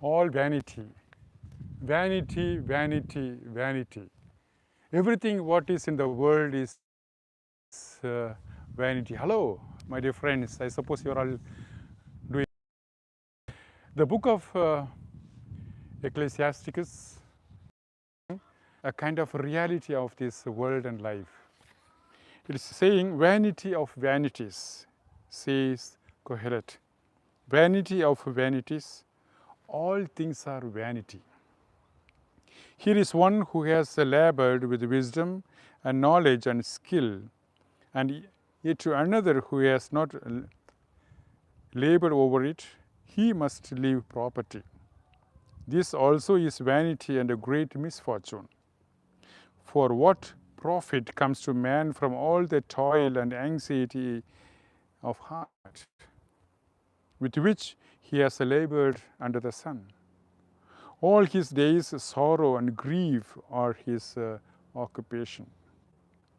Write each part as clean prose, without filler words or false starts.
All vanity. Vanity, vanity, vanity. Everything what is in the world is vanity. Hello, my dear friends. I suppose you are all doing. The book of Ecclesiasticus, a kind of reality of this world and life. It is saying, vanity of vanities, says Kohelet. Vanity of vanities, all things are vanity. Here is one who has labored with wisdom and knowledge and skill, and yet to another who has not labored over it, he must leave property. This also is vanity and a great misfortune. For what profit comes to man from all the toil and anxiety of heart with which he has labored under the sun? All his days sorrow and grief are his occupation.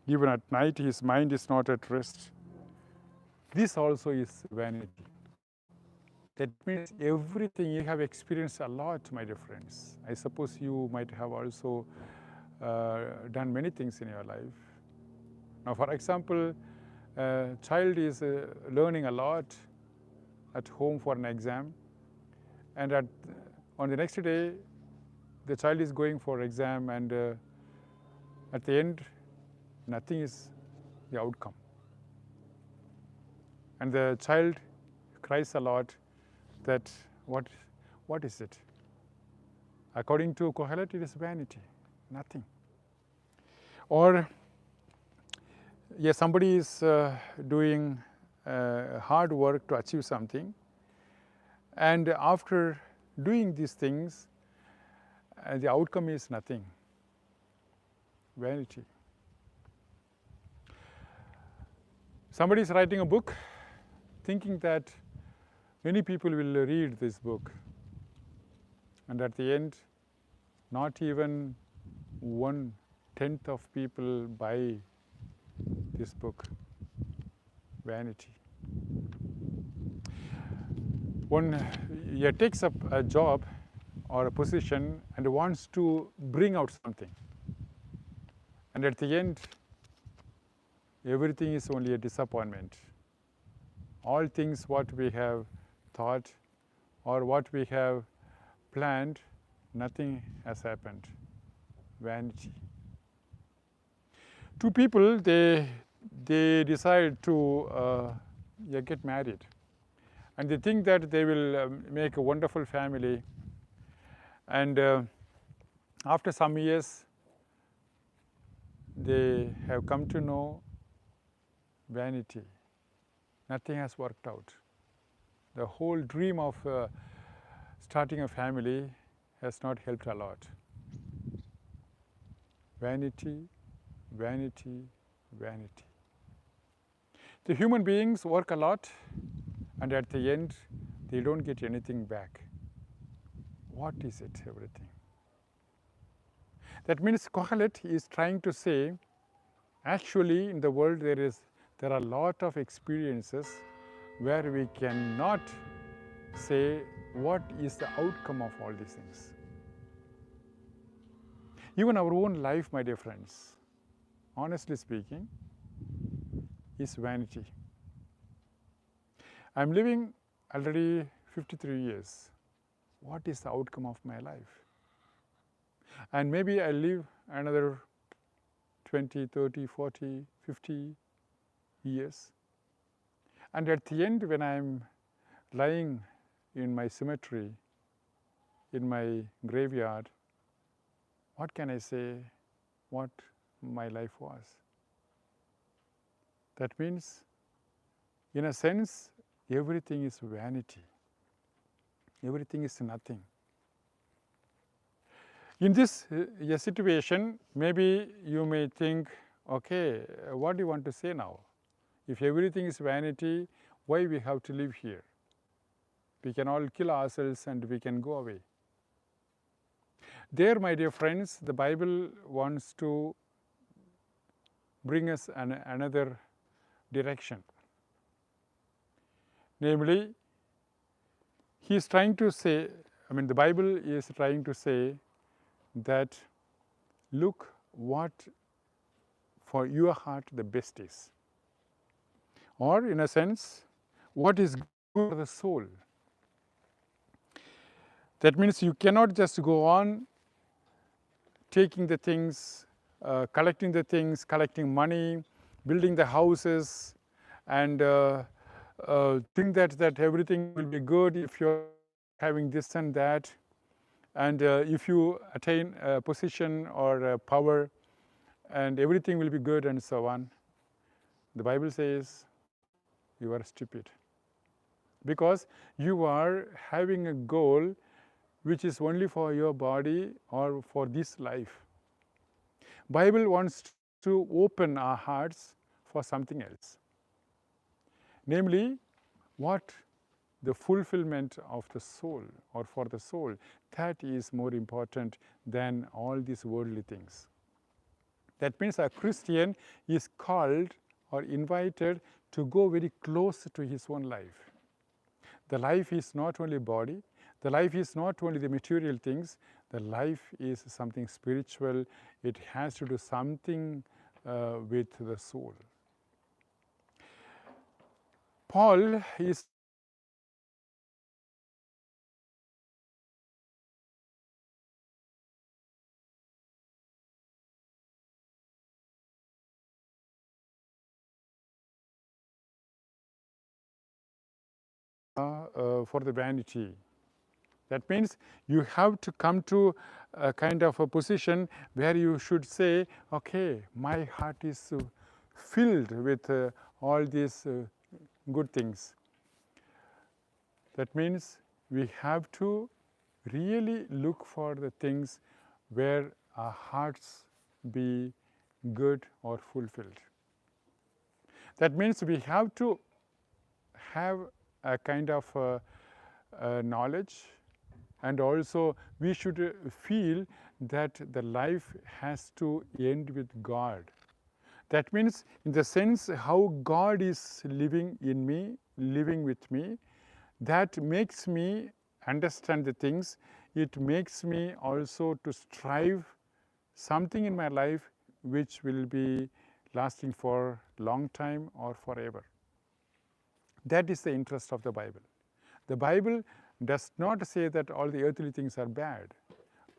Even at night his mind is not at rest. This also is vanity. That means everything you have experienced a lot, my dear friends. I suppose you might have also done many things in your life. Now, for example, a child is learning a lot at home for an exam, and on the next day, the child is going for exam, and at the end, nothing is the outcome. And the child cries a lot that what is it? According to Kohelet, it is vanity, nothing. Or yes, somebody is doing hard work to achieve something, and after doing these things, the outcome is nothing. Vanity. Somebody is writing a book thinking that many people will read this book, and at the end, not even 1/10 of people buy this book. Vanity. One takes up a job or a position and wants to bring out something, and at the end, everything is only a disappointment. All things what we have thought or what we have planned, nothing has happened. Vanity. Two people, they decide to get married, and they think that they will make a wonderful family, and after some years they have come to know vanity. Nothing has worked out. The whole dream of starting a family has not helped a lot. Vanity, vanity, vanity. The human beings work a lot, and at the end, they don't get anything back. What is it, everything? That means Kohelet is trying to say, actually in the world there are a lot of experiences where we cannot say what is the outcome of all these things. Even our own life, my dear friends, honestly speaking, is vanity. I'm living already 53 years. What is the outcome of my life? And maybe I live another 20, 30, 40, 50 years. And at the end, when I'm lying in my cemetery, in my graveyard, what can I say what my life was? That means, in a sense, everything is vanity. Everything is nothing. In this situation, maybe you may think, okay, what do you want to say now? If everything is vanity, why we have to live here? We can all kill ourselves and we can go away. There, my dear friends, the Bible wants to bring us another direction. Namely, he is trying to say, I mean, the Bible is trying to say that look what for your heart the best is. Or in a sense, what is good for the soul. That means you cannot just go on taking the things, collecting the things, collecting money, building the houses, and think that everything will be good if you're having this and that. And if you attain a position or a power, and everything will be good and so on. The Bible says you are stupid. Because you are having a goal which is only for your body or for this life. Bible wants to open our hearts for something else. Namely, what the fulfillment of the soul or for the soul, that is more important than all these worldly things. That means a Christian is called or invited to go very close to his own life. The life is not only body, the life is not only the material things, the life is something spiritual. It has to do something with the soul. Paul is for the vanity. That means you have to come to a kind of a position where you should say, okay, my heart is filled with all these good things. That means we have to really look for the things where our hearts be good or fulfilled. That means we have to have a kind of knowledge, and also we should feel that the life has to end with God. That means in the sense how God is living in me, living with me, that makes me understand the things. It makes me also to strive something in my life which will be lasting for long time or forever. That is the interest of the Bible. The Bible does not say that all the earthly things are bad.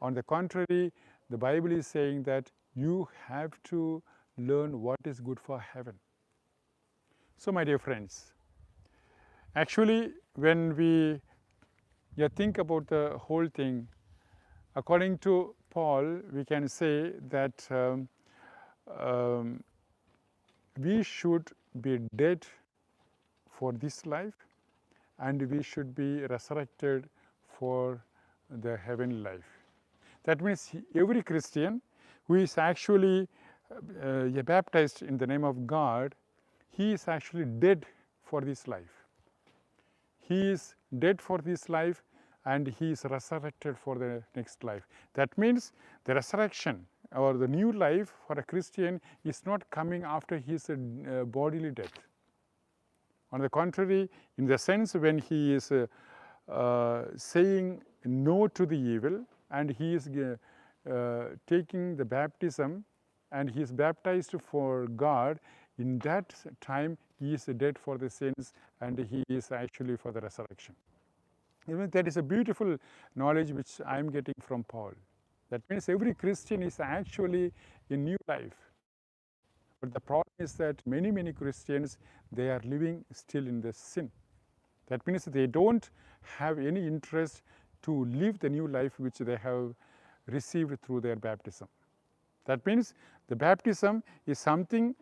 On the contrary, the Bible is saying that you have to learn what is good for heaven. So, my dear friends, actually, when we think about the whole thing, according to Paul, we can say that we should be dead for this life, and we should be resurrected for the heavenly life. That means every Christian who is actually baptized in the name of God, he is actually dead for this life. He is dead for this life, and he is resurrected for the next life. That means the resurrection or the new life for a Christian is not coming after his bodily death. On the contrary, in the sense when he is saying no to the evil, and he is taking the baptism, and he is baptized for God, in that time he is dead for the sins, and he is actually for the resurrection. That is a beautiful knowledge which I am getting from Paul. That means every Christian is actually a new life. But the problem is that many Christians, they are living still in the sin. That means they don't have any interest to live the new life which they have received through their baptism. That means the baptism is something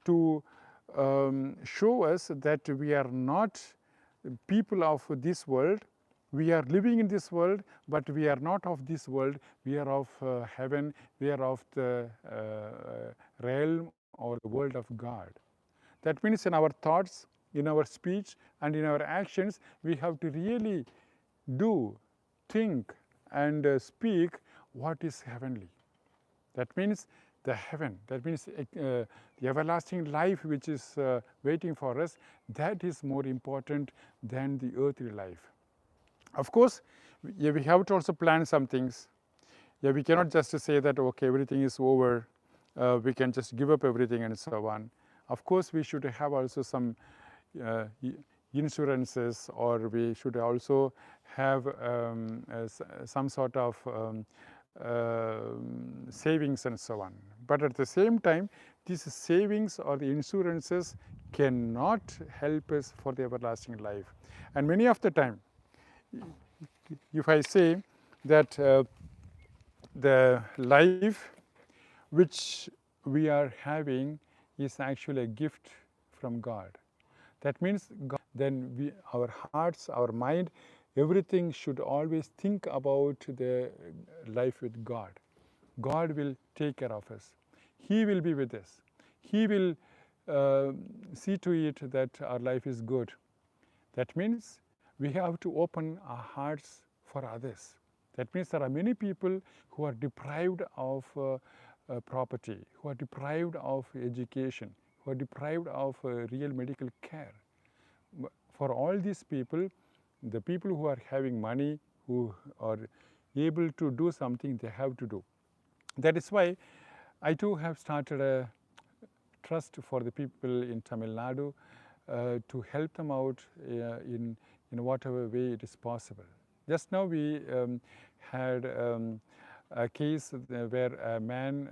to show us that we are not people of this world. We are living in this world, but we are not of this world. We are of heaven. We are of the realm or the world of God. That means in our thoughts, in our speech, and in our actions, we have to really do, think, and speak what is heavenly. That means the heaven, that means the everlasting life which is waiting for us, that is more important than the earthly life. Of course, yeah, we have to also plan some things. Yeah, we cannot just say that, okay, everything is over, we can just give up everything and so on. Of course, we should have also some insurances, or we should also have some sort of savings and so on. But at the same time, these savings or the insurances cannot help us for the everlasting life. And many of the time, if I say that the life which we are having is actually a gift from God. That means God, then our hearts, our mind, everything should always think about the life with God. God will take care of us. He will be with us. He will see to it that our life is good. That means we have to open our hearts for others. That means there are many people who are deprived of property, who are deprived of education, who are deprived of real medical care. For all these people, the people who are having money, who are able to do something, they have to do. That is why I too have started a trust for the people in Tamil Nadu to help them out in whatever way it is possible. Just now we had a case where a man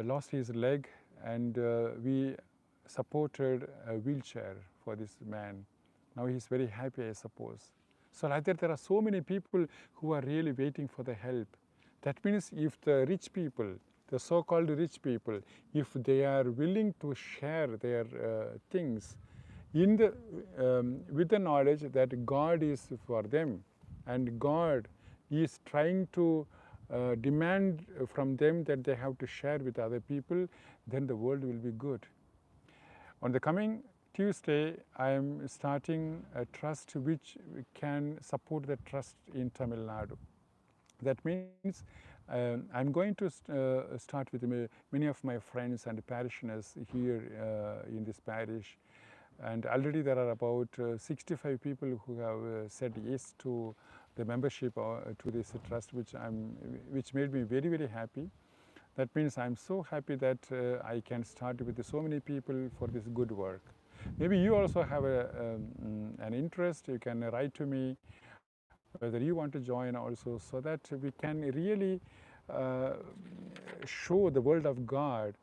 lost his leg, and we supported a wheelchair for this man. Now he is very happy, I suppose. So like that, there are so many people who are really waiting for the help. That means if the rich people, the so-called rich people, if they are willing to share their things in the, with the knowledge that God is for them, and God is trying to demand from them that they have to share with other people, then the world will be good. On the coming Tuesday, I am starting a trust which can support the trust in Tamil Nadu. That means I'm going to start with many of my friends and parishioners here in this parish. And already there are about 65 people who have said yes to the membership to this trust, which made me very, very happy. That means I'm so happy that I can start with so many people for this good work. Maybe you also have an interest. You can write to me whether you want to join also, so that we can really show the world of God,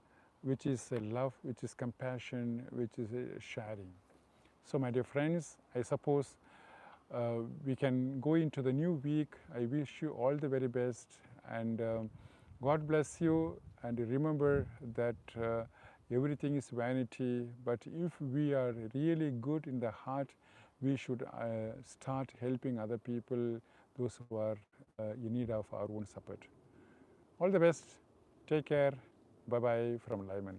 which is love, which is compassion, which is sharing. So my dear friends, I suppose we can go into the new week. I wish you all the very best, and God bless you. And remember that everything is vanity, but if we are really good in the heart, we should start helping other people, those who are in need of our own support. All the best. Take care. Bye-bye from Lyman.